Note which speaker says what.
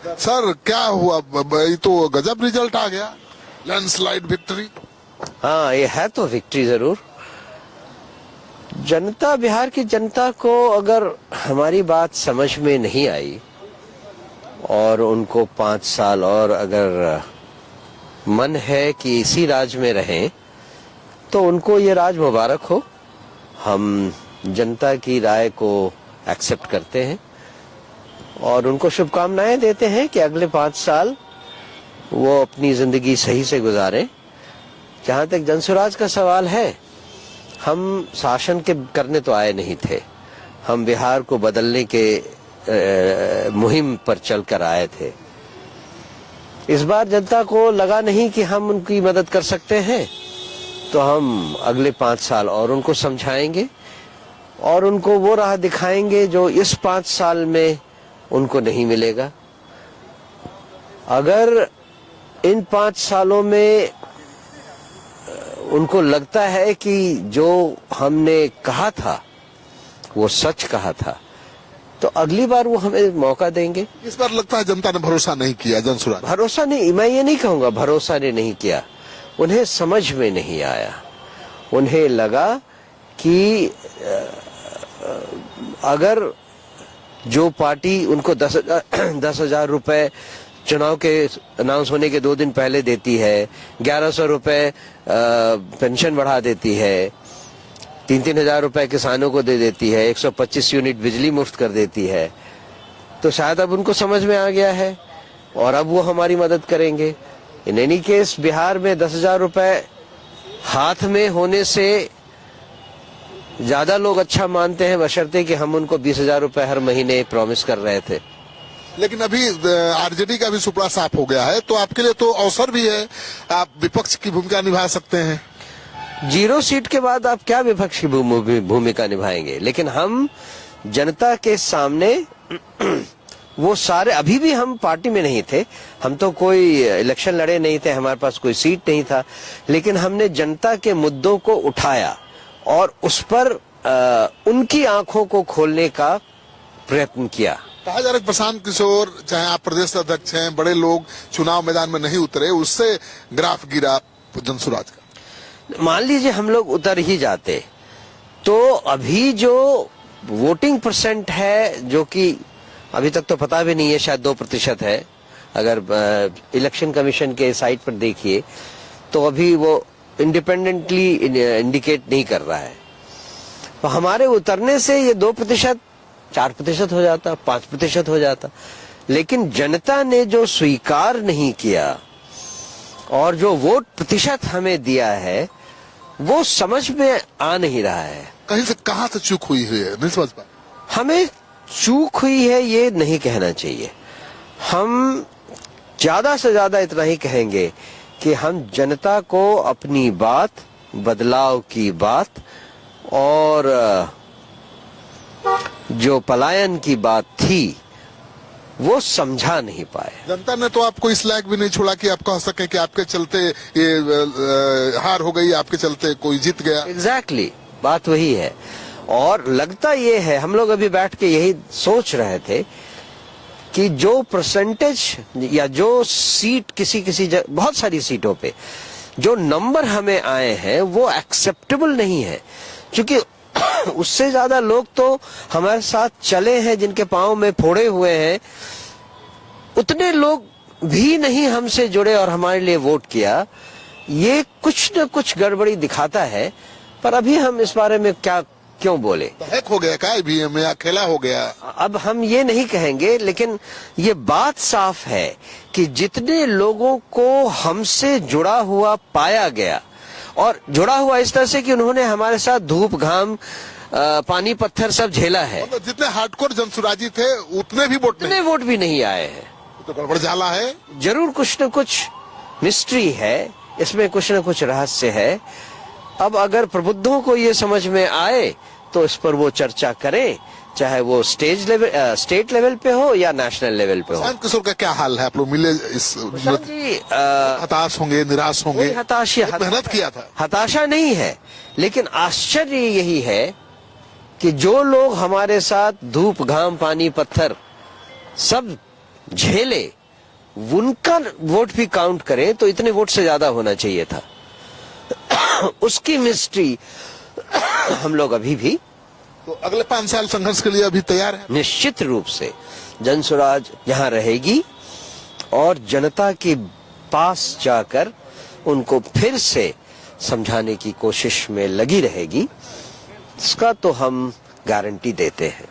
Speaker 1: Sir क्या हुआ, ये तो गजब रिजल्ट आ गया, लैंडस्लाइड विक्ट्री।
Speaker 2: हाँ, ये है तो विक्ट्री जरूर। जनता, बिहार की जनता को अगर हमारी बात समझ में नहीं आई और उनको 5 साल और अगर मन है कि इसी राज में रहें, तो उनको ये राज मुबारक हो। हम जनता की राय को एक्सेप्ट करते हैं और उनको शुभकामनाएं देते हैं कि अगले 5 साल वो अपनी जिंदगी सही से गुजारें। जहां तक जनसुराज का सवाल है, हम शासन के करने तो आए नहीं थे, हम बिहार को बदलने के मुहिम पर चलकर आए थे। इस बार जनता को लगा नहीं कि हम उनकी मदद कर सकते हैं, तो हम अगले 5 साल और उनको समझाएंगे और उनको वो राह दिखाएंगे जो इस 5 साल में उनको नहीं मिलेगा। अगर इन 5 सालों में उनको लगता है कि जो हमने कहा था वो सच कहा था, तो अगली बार वो हमें मौका देंगे।
Speaker 1: इस बार लगता है जनता ने भरोसा नहीं किया जनसुराज।
Speaker 2: भरोसा नहीं, मैं ये नहीं कहूंगा भरोसा ने नहीं किया, उन्हें समझ में नहीं आया। उन्हें लगा कि अगर जो पार्टी उनको 10,000 रुपए चुनाव के अनाउंस होने के 2 दिन पहले देती है, 1100 रुपए पेंशन बढ़ा देती है, 3-3 हजार रुपए किसानों को दे देती है, 125 यूनिट बिजली मुफ्त कर देती है, तो शायद अब उनको समझ में आ गया है और अब वो हमारी मदद करेंगे। इन एनी केस बिहार में 10,000 रुपए हाथ में होने से ज्यादा लोग अच्छा मानते हैं, बशर्ते कि हम उनको 20,000 रुपए हर महीने प्रॉमिस कर रहे थे।
Speaker 1: लेकिन अभी आरजेडी का भी सुपड़ा साफ हो गया है, तो आपके लिए तो अवसर भी है, आप विपक्ष की भूमिका निभा सकते हैं।
Speaker 2: 0 सीट के बाद आप क्या विपक्ष की भूमिका निभाएंगे? लेकिन हम जनता के सामने वो सारे, अभी भी हम पार्टी में नहीं थे, हम तो कोई इलेक्शन लड़े नहीं थे, हमारे पास कोई सीट नहीं था, लेकिन हमने जनता के मुद्दों को उठाया और उस पर उनकी आंखों को खोलने का प्रयत्न किया।
Speaker 1: कहा जा रहा है प्रशांत किशोर, चाहे आप प्रदेश अध्यक्ष हैं, बड़े लोग चुनाव मैदान में नहीं उतरे, उससे ग्राफ गिरा जनसुराज का।
Speaker 2: मान लीजिए हम लोग उतर ही जाते, तो अभी जो वोटिंग परसेंट है, जो कि अभी तक तो पता भी नहीं है, शायद 2% है, अगर इलेक्शन कमीशन के साइट पर देखिए तो अभी वो इंडिपेंडेंटली इंडिकेट नहीं कर रहा है। तो हमारे उतरने से ये 2%, 4% हो जाता, 5% हो जाता। लेकिन जनता ने जो स्वीकार नहीं किया और जो वोट प्रतिशत हमें दिया है, वो समझ में आ नहीं रहा है।
Speaker 1: कहीं से कहां से चूक हुई है, नहीं समझ पा।
Speaker 2: हमें चूक हुई है ये नहीं कहना चाहिए, हम ज्यादा से ज्यादा इतना ही कहेंगे कि हम जनता को अपनी बात, बदलाव की बात और जो पलायन की बात थी वो समझा नहीं पाए।
Speaker 1: जनता ने तो आपको इस लायक भी नहीं छोड़ा कि आप कह सके कि आपके चलते ये हार हो गई, आपके चलते कोई जीत गया।
Speaker 2: एग्जैक्टली, बात वही है। और लगता ये है, हम लोग अभी बैठ के यही सोच रहे थे कि जो परसेंटेज या जो सीट किसी बहुत सारी सीटों पे जो नंबर हमें आए हैं वो एक्सेप्टेबल नहीं है, क्योंकि उससे ज्यादा लोग तो हमारे साथ चले हैं, जिनके पांव में फोड़े हुए हैं, उतने लोग भी नहीं हमसे जुड़े और हमारे लिए वोट किया। ये कुछ न कुछ गड़बड़ी दिखाता है, पर अभी हम इस बारे में क्यों बोले?
Speaker 1: हैक हो गया, का भी में अकेला हो गया।
Speaker 2: अब हम ये नहीं कहेंगे, लेकिन ये बात साफ है कि जितने लोगों को हमसे जुड़ा हुआ पाया गया, और जुड़ा हुआ इस तरह से कि उन्होंने हमारे साथ धूप घाम पानी पत्थर सब झेला है,
Speaker 1: मतलब जितने हार्डकोर जनसुराजी थे उतने भी वोट भी
Speaker 2: नहीं आए हैं।
Speaker 1: तो गड़बड़ जाला है,
Speaker 2: जरूर कुछ न कुछ मिस्ट्री है इसमें, कुछ न कुछ रहस्य है। अब अगर प्रबुद्धों को ये समझ में आए तो इस पर वो चर्चा करें, चाहे वो स्टेट लेवल पे हो या नेशनल लेवल पे हो।
Speaker 1: प्रशांत किशोर का क्या हाल है? आप लोग मिले, इस हताश होंगे, निराश होंगे? मेहनत किया था,
Speaker 2: हताशा नहीं है, लेकिन आश्चर्य यही है कि जो लोग हमारे साथ धूप घाम पानी पत्थर सब झेले, उनका वोट भी काउंट करें तो इतने वोट से ज्यादा होना चाहिए था। उसकी मिस्ट्री हम लोग अभी भी
Speaker 1: तो अगले 5 साल संघर्ष के लिए अभी तैयार है?
Speaker 2: निश्चित रूप से जनसुराज यहाँ रहेगी और जनता के पास जाकर उनको फिर से समझाने की कोशिश में लगी रहेगी। इसका तो हम गारंटी देते हैं।